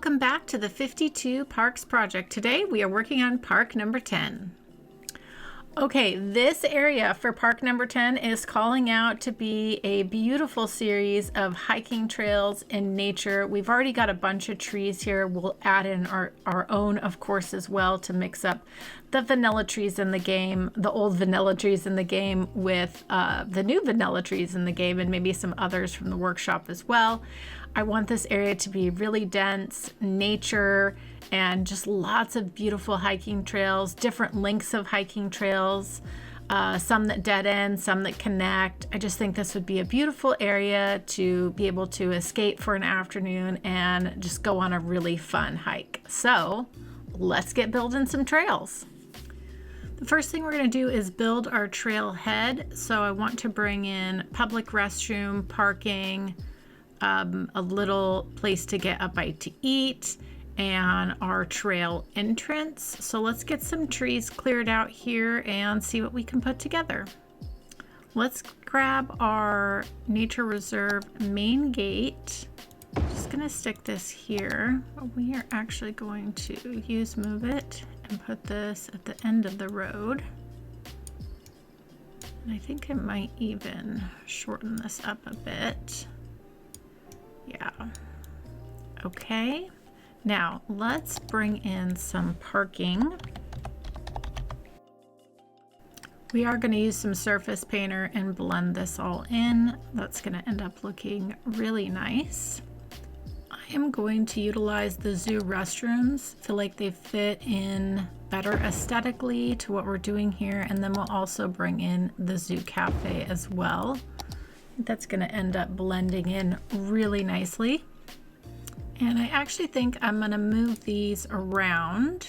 Welcome back to the 52 Parks project. Today we are working on park number 10. Okay, this area for park number 10 is calling out to be a beautiful series of hiking trails in nature. We've already got a bunch of trees here. We'll add in our own, of course, as well to mix up the vanilla trees in the game, the old vanilla trees in the game with the new vanilla trees in the game, and maybe some others from the workshop as well. I want this area to be really dense, nature, and just lots of beautiful hiking trails, different lengths of hiking trails, some that dead end, some that connect. I just think this would be a beautiful area to be able to escape for an afternoon and just go on a really fun hike. So let's get building some trails. The first thing we're going to do is build our trailhead. So I want to bring in public restroom, parking, a little place to get a bite to eat, and our trail entrance. So let's get some trees cleared out here and see what we can put together. Let's grab our nature reserve main gate. Just gonna stick this here. We are actually going to use move it and put this at the end of the road. And I think I might even shorten this up a bit. Yeah. Okay. Now let's bring in some parking. We are going to use some surface painter and blend this all in. That's going to end up looking really nice. I am going to utilize the zoo restrooms. I feel like they fit in better aesthetically to what we're doing here. And then we'll also bring in the zoo cafe as well. That's going to end up blending in really nicely. And I actually think I'm going to move these around.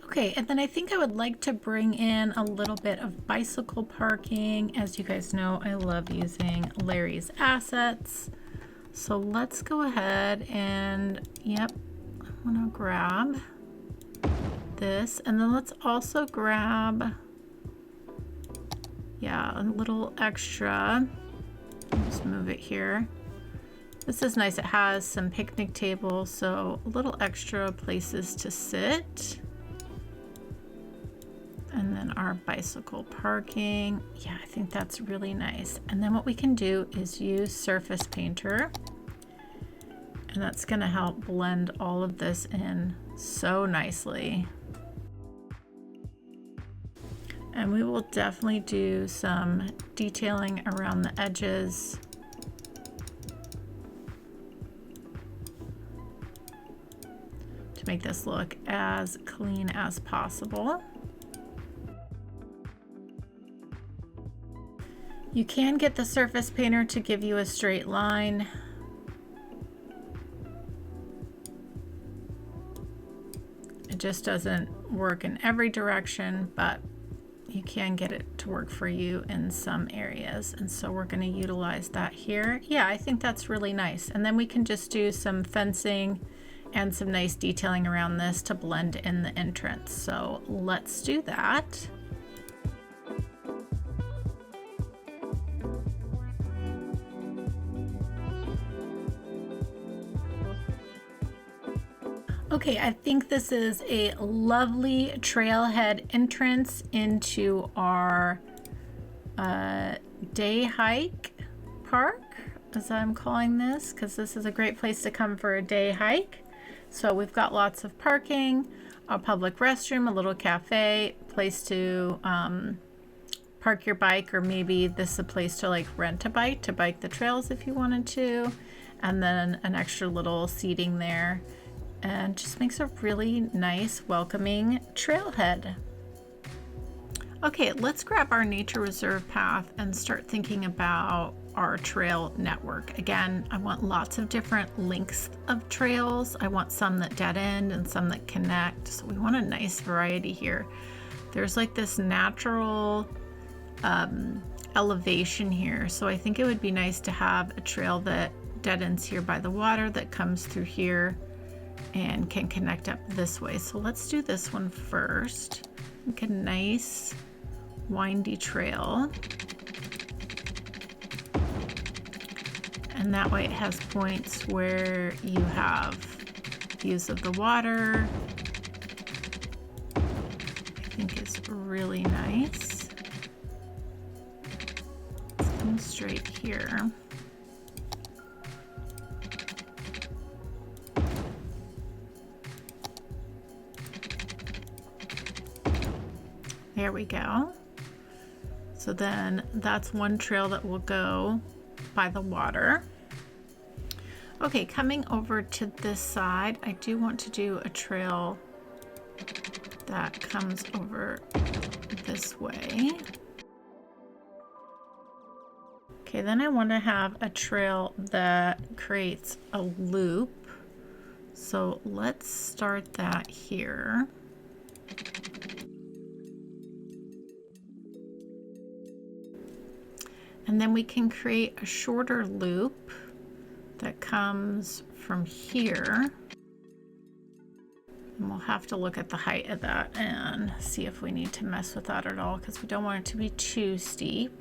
Okay, and then I think I would like to bring in a little bit of bicycle parking. As you guys know, I love using Larry's assets. So let's go ahead and, yep, I'm gonna grab this, and then let's also grab, yeah, a little extra. Just move it here. This is nice. It has some picnic tables, so a little extra places to sit. And then our bicycle parking. Yeah, I think that's really nice. And then what we can do is use surface painter. And that's gonna help blend all of this in so nicely. And we will definitely do some detailing around the edges. To make this look as clean as possible. You can get the surface painter to give you a straight line. It just doesn't work in every direction, but you can get it to work for you in some areas. And so we're going to utilize that here. Yeah, I think that's really nice. And then we can just do some fencing and some nice detailing around this to blend in the entrance. So let's do that. Okay, I think this is a lovely trailhead entrance into our day hike park, as I'm calling this, because this is a great place to come for a day hike. So we've got lots of parking, a public restroom, a little cafe, place to park your bike, or maybe this is a place to like rent a bike to bike the trails if you wanted to, and then an extra little seating there. And just makes a really nice, welcoming trailhead. Okay, let's grab our nature reserve path and start thinking about our trail network. Again, I want lots of different lengths of trails. I want some that dead end and some that connect. So we want a nice variety here. There's like this natural elevation here. So I think it would be nice to have a trail that dead ends here by the water that comes through here and can connect up this way. So let's do this one first. Make a nice windy trail. And that way it has points where you have views of the water. I think it's really nice. Let's come straight here. There we go. So then that's one trail that will go by the water. Okay, coming over to this side, I do want to do a trail that comes over this way. Okay, then I want to have a trail that creates a loop. So let's start that here. And then we can create a shorter loop that comes from here. And we'll have to look at the height of that and see if we need to mess with that at all, because we don't want it to be too steep.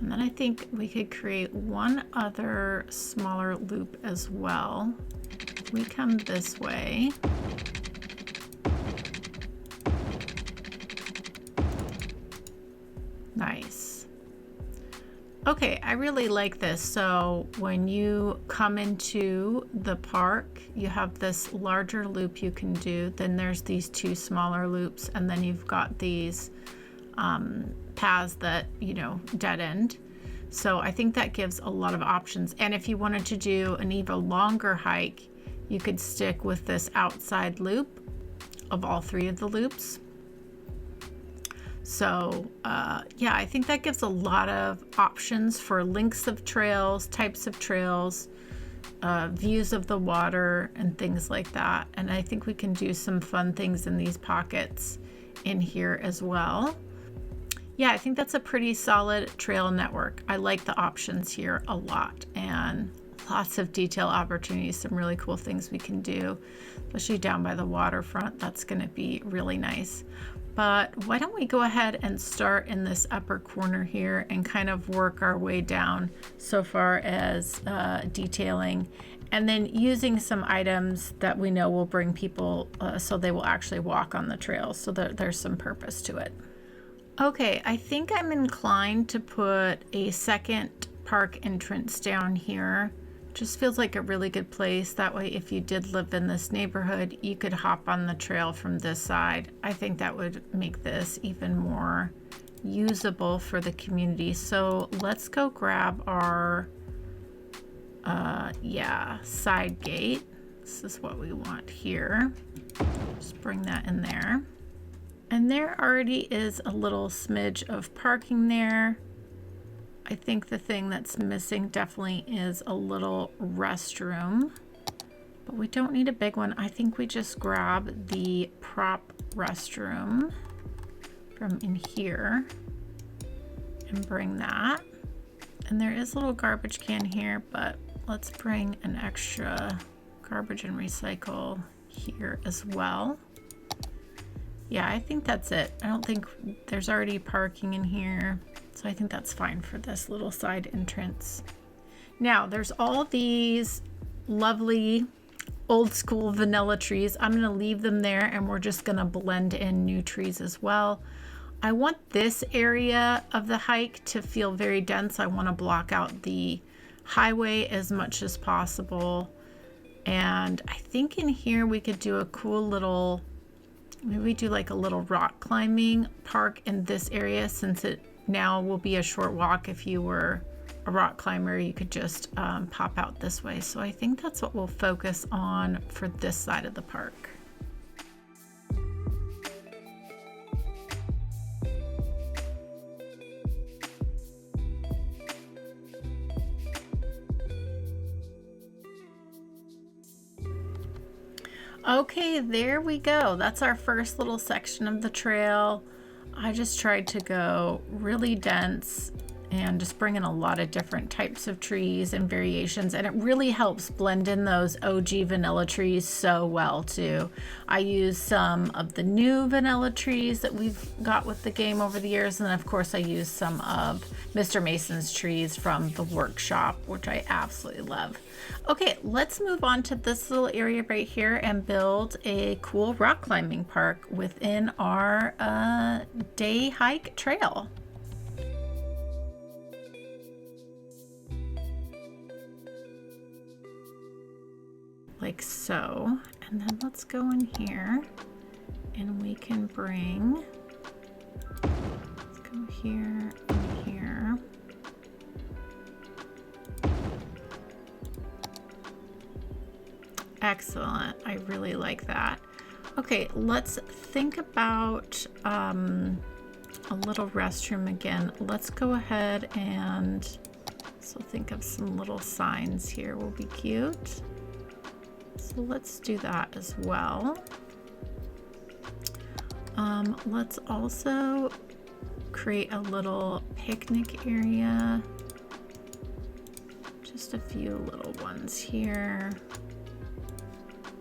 And then I think we could create one other smaller loop as well. We come this way. Nice. Okay, I really like this. So when you come into the park, you have this larger loop you can do. Then there's these two smaller loops, and then you've got these paths that, you know, dead end. So I think that gives a lot of options. And if you wanted to do an even longer hike, you could stick with this outside loop of all three of the loops. So yeah, I think that gives a lot of options for lengths of trails, types of trails, views of the water, and things like that. And I think we can do some fun things in these pockets in here as well. Yeah, I think that's a pretty solid trail network. I like the options here a lot, and lots of detail opportunities, some really cool things we can do, especially down by the waterfront. That's going to be really nice. But why don't we go ahead and start in this upper corner here and kind of work our way down so far as detailing, and then using some items that we know will bring people so they will actually walk on the trails, so that there's some purpose to it. Okay, I think I'm inclined to put a second park entrance down here. Just feels like a really good place. That way, if you did live in this neighborhood, you could hop on the trail from this side. I think that would make this even more usable for the community. So let's go grab our side gate. This is what we want here. Just bring that in there. And there already is a little smidge of parking there. I think the thing that's missing definitely is a little restroom, but we don't need a big one. I think we just grab the prop restroom from in here and bring that. And there is a little garbage can here, but let's bring an extra garbage and recycle here as well. Yeah, I think that's it. I don't think there's already parking in here. So I think that's fine for this little side entrance. Now there's all these lovely old school vanilla trees. I'm gonna leave them there, and we're just gonna blend in new trees as well. I want this area of the hike to feel very dense. I wanna block out the highway as much as possible. And I think in here we could do a cool little, maybe we do like a little rock climbing park in this area, since it now will be a short walk. If you were a rock climber, you could just pop out this way. So I think that's what we'll focus on for this side of the park. Okay, there we go. That's our first little section of the trail. I just tried to go really dense and just bring in a lot of different types of trees and variations, and it really helps blend in those OG vanilla trees so well too. I use some of the new vanilla trees that we've got with the game over the years, and then of course I use some of Mr. Mason's trees from the workshop, which I absolutely love. Okay, let's move on to this little area right here and build a cool rock climbing park within our day hike trail. Like so, and then let's go in here and we can bring, let's go here and here. Excellent, I really like that. Okay, let's think about a little restroom again. Let's go ahead and so think of some little signs here will be cute. So let's do that as well. Let's also create a little picnic area. Just a few little ones here,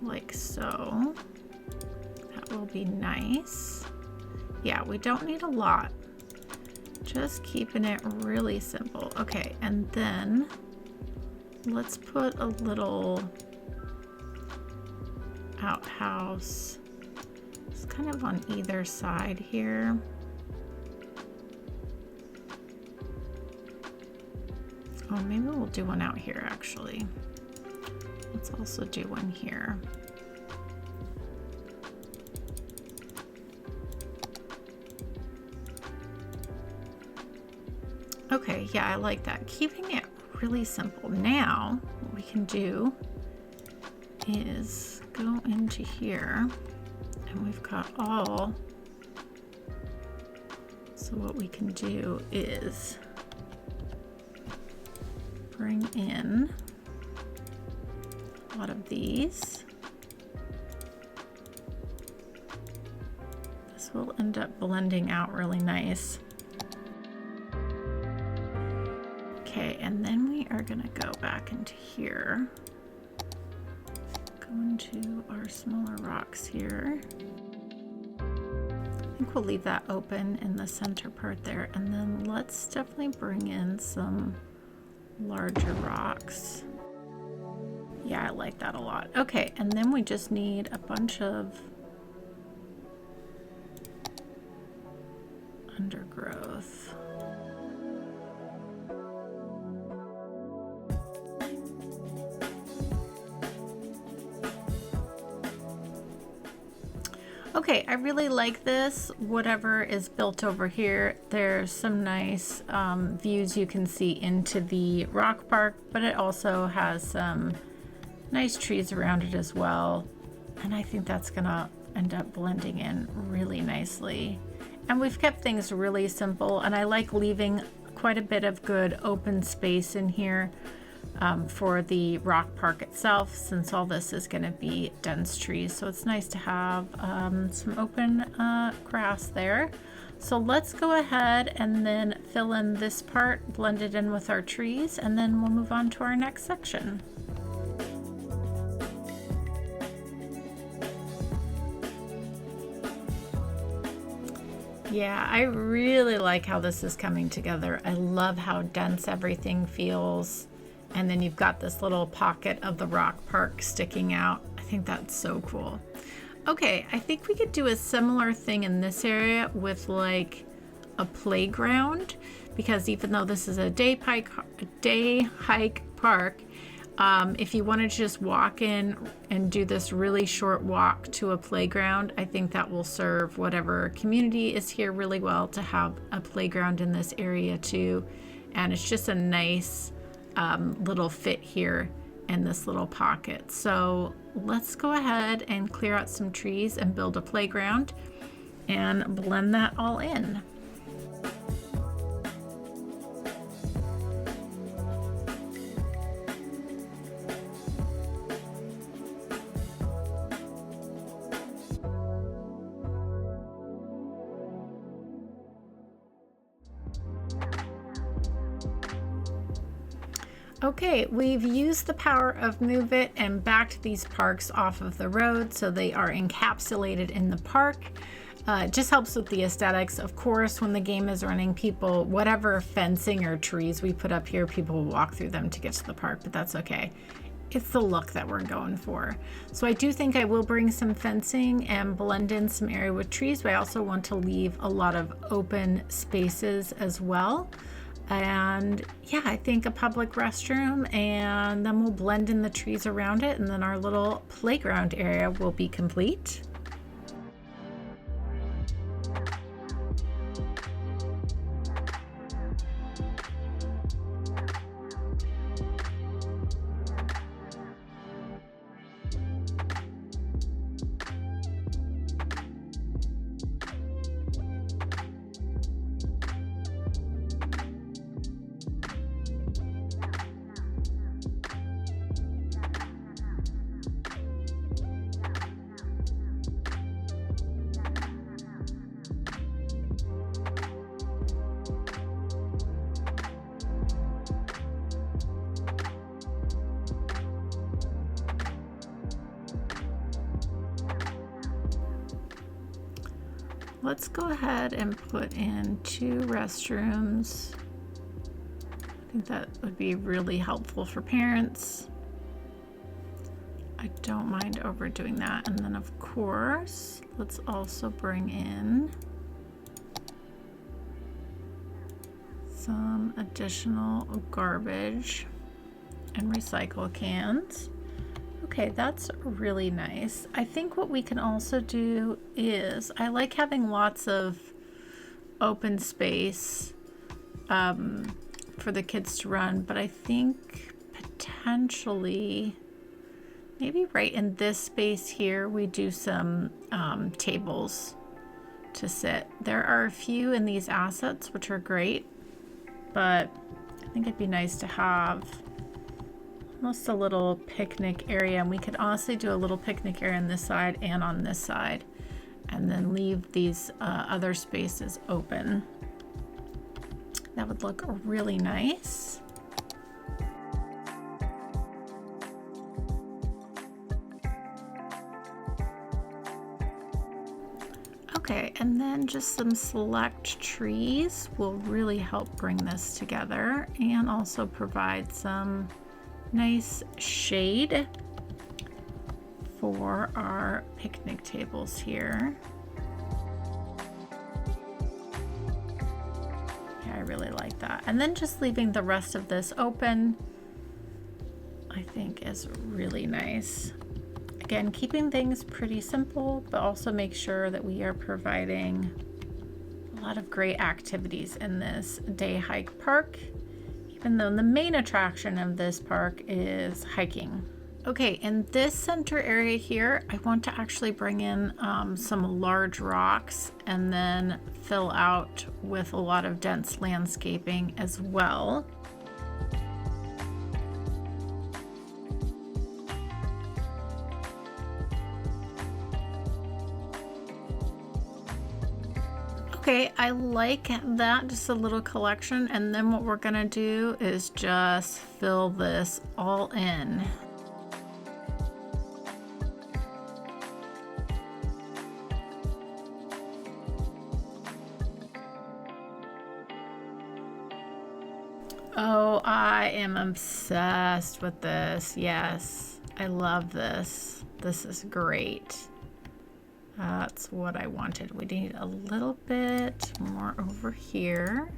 like so. That will be nice. Yeah, we don't need a lot. Just keeping it really simple. Okay, and then let's put a little outhouse. It's kind of on either side here. Oh, maybe we'll do one out here actually. Let's also do one here. Okay, yeah, I like that. Keeping it really simple. Now, what we can do is go into here, and we've got all. So what we can do is bring in a lot of these. This will end up blending out really nice. Okay, and then we are gonna go back into here. Go into our smaller rocks here. I think we'll leave that open in the center part there, and then let's definitely bring in some larger rocks. Yeah, I like that a lot. Okay, and then we just need a bunch of undergrowth. Okay, I really like this. Whatever is built over here, there's some nice views you can see into the rock park, but it also has some nice trees around it as well. And I think that's gonna end up blending in really nicely. And we've kept things really simple, and I like leaving quite a bit of good open space in here for the rock park itself, since all this is going to be dense trees. So it's nice to have some open grass there. So let's go ahead and then fill in this part, blend it in with our trees, and then we'll move on to our next section. Yeah, I really like how this is coming together. I love how dense everything feels. And then you've got this little pocket of the rock park sticking out. I think that's so cool. Okay, I think we could do a similar thing in this area with like a playground, because even though this is a day hike park, if you wanted to just walk in and do this really short walk to a playground, I think that will serve whatever community is here really well to have a playground in this area too. And it's just a nice little fit here in this little pocket. So let's go ahead and clear out some trees and build a playground and blend that all in. Okay, we've used the power of Move It and backed these parks off of the road so they are encapsulated in the park. It just helps with the aesthetics. Of course, when the game is running, people, whatever fencing or trees we put up here, people will walk through them to get to the park, but that's okay. It's the look that we're going for. So I do think I will bring some fencing and blend in some area with trees, but I also want to leave a lot of open spaces as well. And yeah, I think a public restroom, and then we'll blend in the trees around it, and then our little playground area will be complete. Let's go ahead and put in 2 restrooms. I think that would be really helpful for parents. I don't mind overdoing that. And then of course, let's also bring in some additional garbage and recycle cans. Okay, that's really nice. I think what we can also do is, I like having lots of open space for the kids to run, but I think potentially maybe right in this space here we do some tables to sit. There are a few in these assets which are great, but I think it'd be nice to have almost a little picnic area, and we could honestly do a little picnic area on this side and on this side, and then leave these other spaces open. That would look really nice. Okay, and then just some select trees will really help bring this together and also provide some nice shade for our picnic tables here. Yeah, I really like that. And then just leaving the rest of this open, I think is really nice. Again, keeping things pretty simple, but also make sure that we are providing a lot of great activities in this day hike park, even though the main attraction of this park is hiking. Okay, in this center area here, I want to actually bring in some large rocks and then fill out with a lot of dense landscaping as well. Okay, I like that, just a little collection, and then what we're gonna do is just fill this all in. Oh, I am obsessed with this. Yes, I love this. This is great. That's what I wanted. We need a little bit more over here.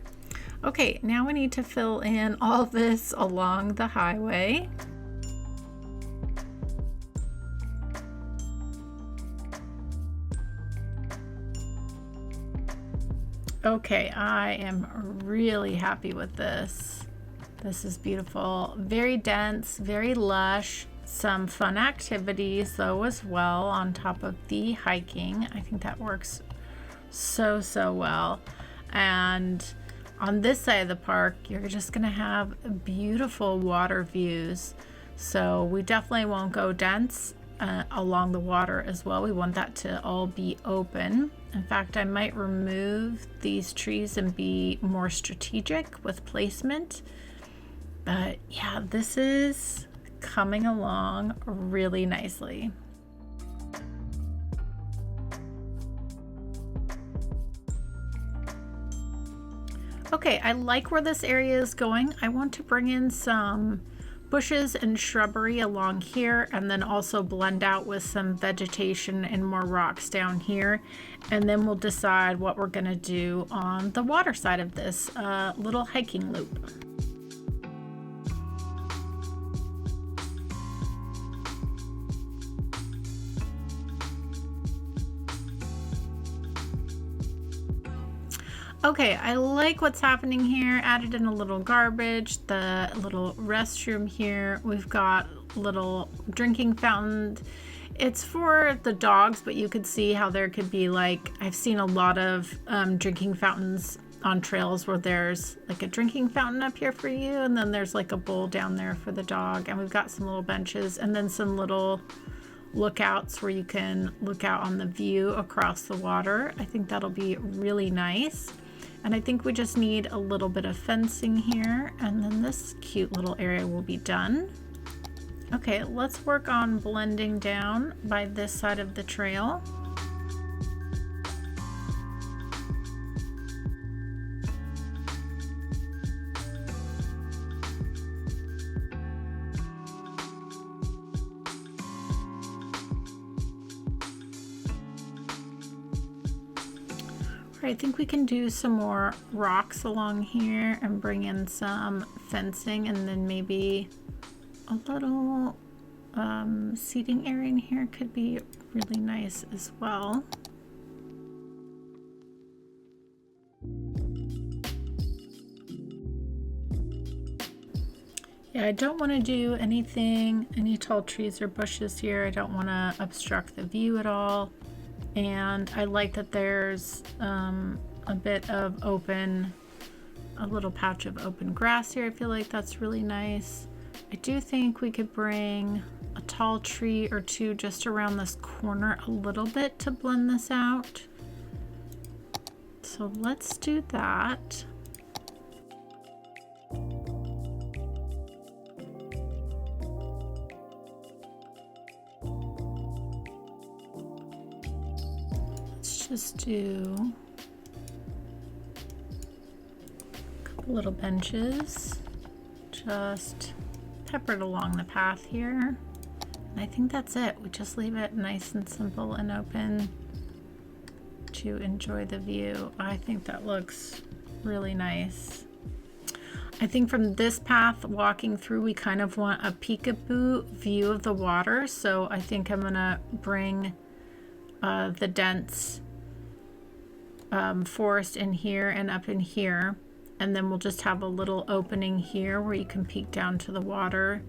Okay, now we need to fill in all this along the highway. Okay, I am really happy with this. This is beautiful. Very dense, very lush. Some fun activities though as well on top of the hiking. I think that works so well. And on this side of the park, you're just gonna have beautiful water views. So we definitely won't go dense along the water as well. We want that to all be open. In fact, I might remove these trees and be more strategic with placement. But yeah, this is coming along really nicely. Okay, I like where this area is going. I want to bring in some bushes and shrubbery along here, and then also blend out with some vegetation and more rocks down here. And then we'll decide what we're gonna do on the water side of this little hiking loop. Okay, I like what's happening here. Added in a little garbage, the little restroom here. We've got little drinking fountain. It's for the dogs, but you could see how there could be like, I've seen a lot of drinking fountains on trails where there's like a drinking fountain up here for you, and then there's like a bowl down there for the dog. And we've got some little benches and then some little lookouts where you can look out on the view across the water. I think that'll be really nice. And I think we just need a little bit of fencing here, and then this cute little area will be done. Okay, let's work on blending down by this side of the trail. I think we can do some more rocks along here and bring in some fencing, and then maybe a little seating area in here could be really nice as well. Yeah, I don't want to do any tall trees or bushes here. I don't want to obstruct the view at all. And I like that there's a bit of a little patch of open grass here. I feel like that's really nice. I do think we could bring a tall tree or two just around this corner a little bit to blend this out. So let's do that. Just do a couple little benches, just peppered along the path here. And I think that's it. We just leave it nice and simple and open to enjoy the view. I think that looks really nice. I think from this path walking through, we kind of want a peekaboo view of the water. So I think I'm gonna bring the dense forest in here and up in here, and then we'll just have a little opening here where you can peek down to the water,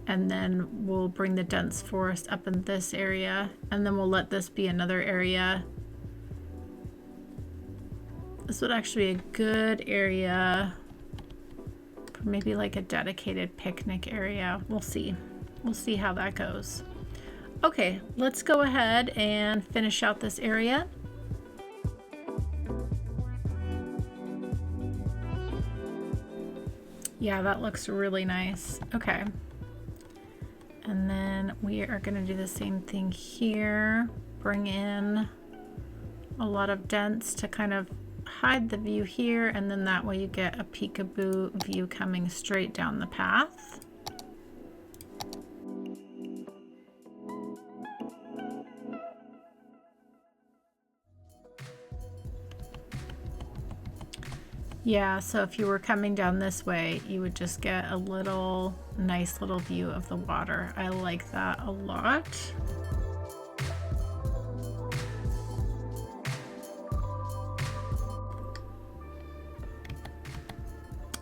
and then we'll bring the dense forest up in this area, and then we'll let this be another area. This would actually be a good area for maybe like a dedicated picnic area. We'll see how that goes. Okay, let's go ahead and finish out this area. Yeah, that looks really nice. Okay. And then we are going to do the same thing here. Bring in a lot of dents to kind of hide the view here, and then that way you get a peekaboo view coming straight down the path. Yeah, so if you were coming down this way, you would just get a nice little view of the water. I like that a lot.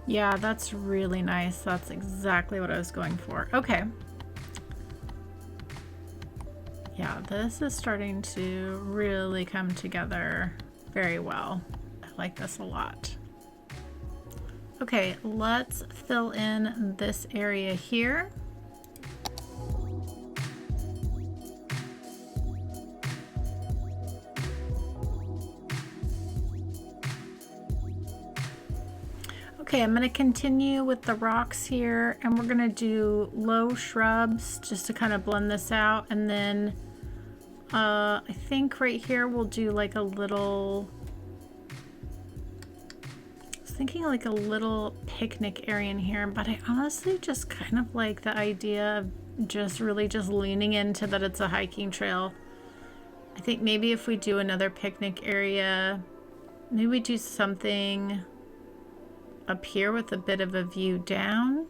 Yeah, that's really nice. That's exactly what I was going for. Okay. Yeah, this is starting to really come together very well. I like this a lot. Okay, let's fill in this area here. Okay, I'm going to continue with the rocks here, and we're going to do low shrubs just to kind of blend this out. And then I think right here we'll do like a little, I was thinking like a little picnic area in here, but I honestly just kind of like the idea of just really just leaning into that it's a hiking trail. I think maybe if we do another picnic area, maybe we do something up here with a bit of a view down.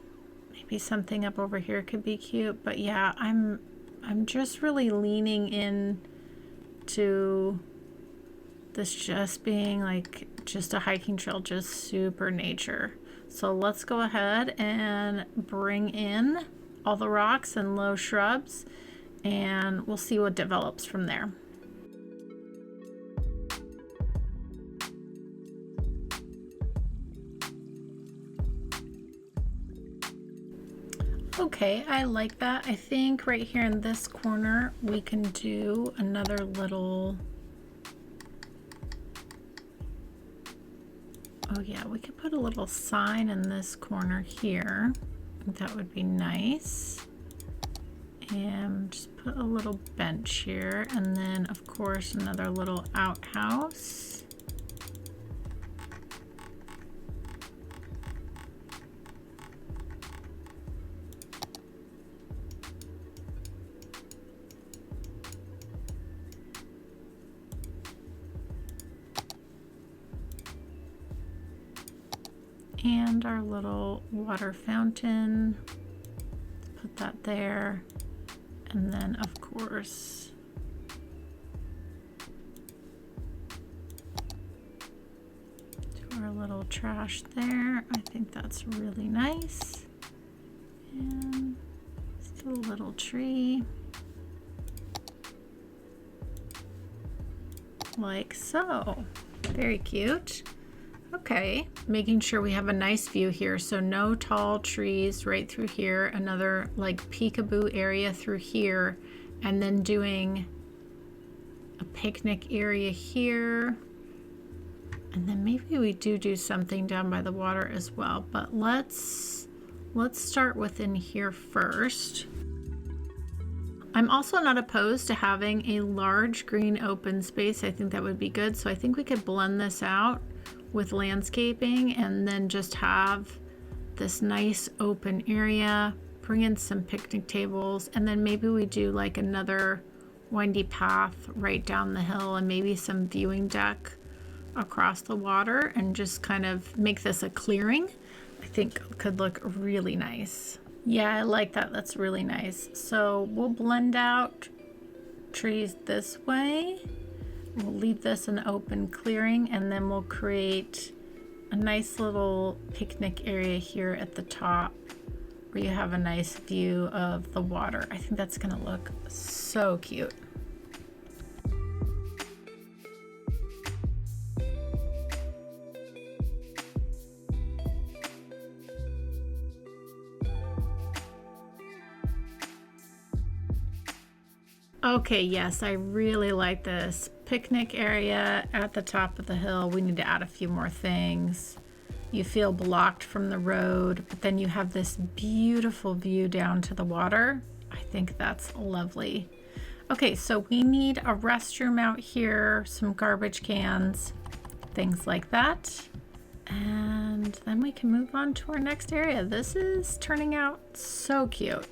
Maybe something up over here could be cute, but yeah, I'm just really leaning in to this just being like just a hiking trail, just super nature. So let's go ahead and bring in all the rocks and low shrubs, and we'll see what develops from there. Okay, I like that. I think right here in this corner we can do another little, oh yeah, we could put a little sign in this corner here. I think that would be nice. And just put a little bench here, and then of course another little outhouse. And our little water fountain, let's put that there. And then of course, do our little trash there. I think that's really nice. And just a little tree. Like so. Very cute. Okay, making sure we have a nice view here. So no tall trees right through here, another like peekaboo area through here, and then doing a picnic area here. And then maybe we do something down by the water as well, but let's start within here first. I'm also not opposed to having a large green open space. I think that would be good. So I think we could blend this out with landscaping and then just have this nice open area, bring in some picnic tables, and then maybe we do like another windy path right down the hill and maybe some viewing deck across the water, and just kind of make this a clearing. I think could look really nice. Yeah, I like that. That's really nice. So we'll blend out trees this way. We'll leave this an open clearing, and then we'll create a nice little picnic area here at the top where you have a nice view of the water. I think that's gonna look so cute. Okay, yes, I really like this picnic area at the top of the hill. We need to add a few more things. You feel blocked from the road, but then you have this beautiful view down to the water. I think that's lovely. Okay, so we need a restroom out here, some garbage cans, things like that. And then we can move on to our next area. This is turning out so cute.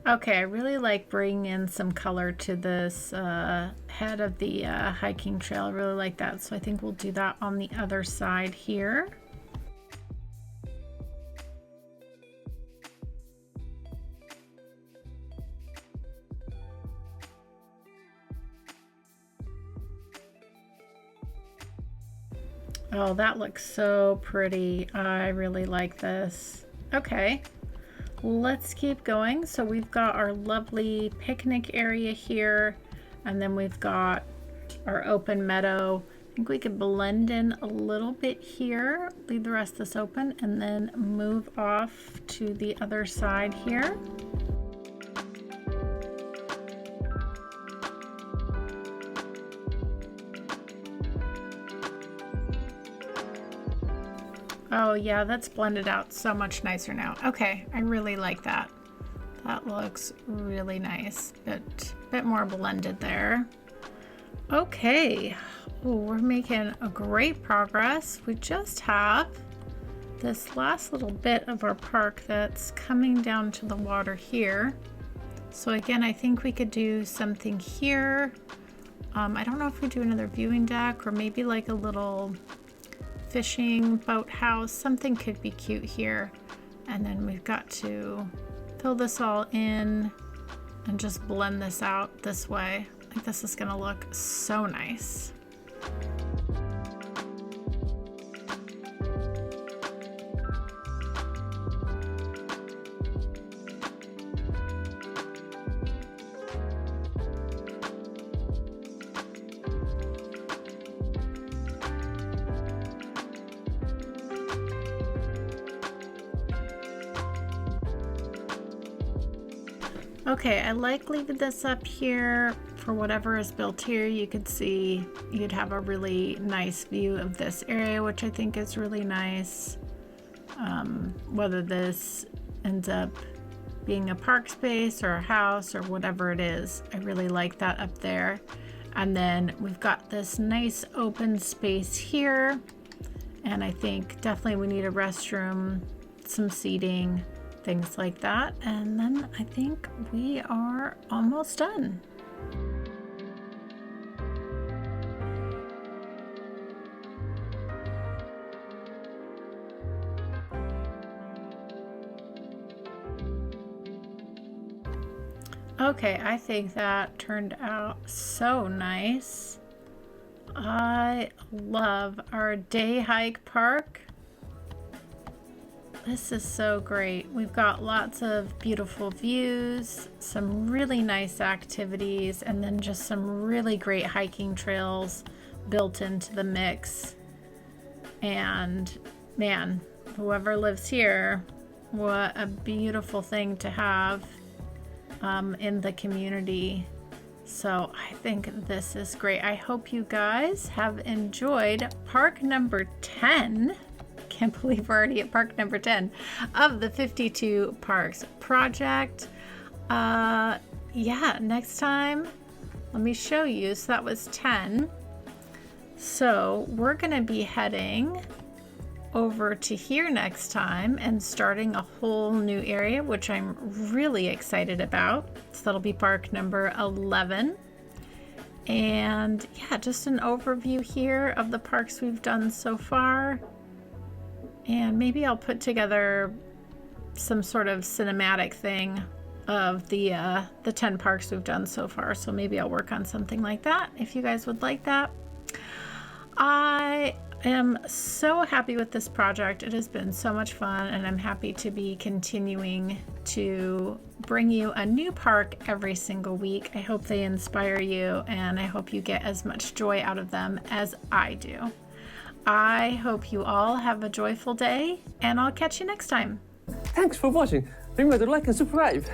Okay, I really like bringing in some color to this head of the hiking trail. I really like that, so I think we'll do that on the other side here. Oh, that looks so pretty. I really like this. Okay. Let's keep going. So we've got our lovely picnic area here. And then we've got our open meadow. I think we could blend in a little bit here, leave the rest of this open, and then move off to the other side here. Oh yeah, that's blended out so much nicer now. Okay, I really like that. That looks really nice, bit more blended there. Okay, oh, we're making a great progress. We just have this last little bit of our park that's coming down to the water here. So again, I think we could do something here. I don't know if we do another viewing deck or maybe like a little fishing boathouse. Something could be cute here. And then we've got to fill this all in and just blend this out this way. I think this is gonna look so nice. Okay, I like leaving this up here for whatever is built here. You could see you'd have a really nice view of this area, which I think is really nice. Whether this ends up being a park space or a house or whatever it is, I really like that up there. And then we've got this nice open space here. And I think definitely we need a restroom, some seating, things like that. And then I think we are almost done. Okay, I think that turned out so nice. I love our day hike park. This is so great. We've got lots of beautiful views, some really nice activities, and then just some really great hiking trails built into the mix. And man, whoever lives here, what a beautiful thing to have in the community. So I think this is great. I hope you guys have enjoyed park number 10. Can't believe we're already at park number 10 of the 52 Parks project. Yeah, next time, let me show you. So that was 10. So we're gonna be heading over to here next time and starting a whole new area, which I'm really excited about. So that'll be park number 11. And yeah, just an overview here of the parks we've done so far. And maybe I'll put together some sort of cinematic thing of the 10 parks we've done so far. So maybe I'll work on something like that if you guys would like that. I am so happy with this project. It has been so much fun, and I'm happy to be continuing to bring you a new park every single week. I hope they inspire you, and I hope you get as much joy out of them as I do. I hope you all have a joyful day, and I'll catch you next time. Thanks for watching. Remember to like and subscribe.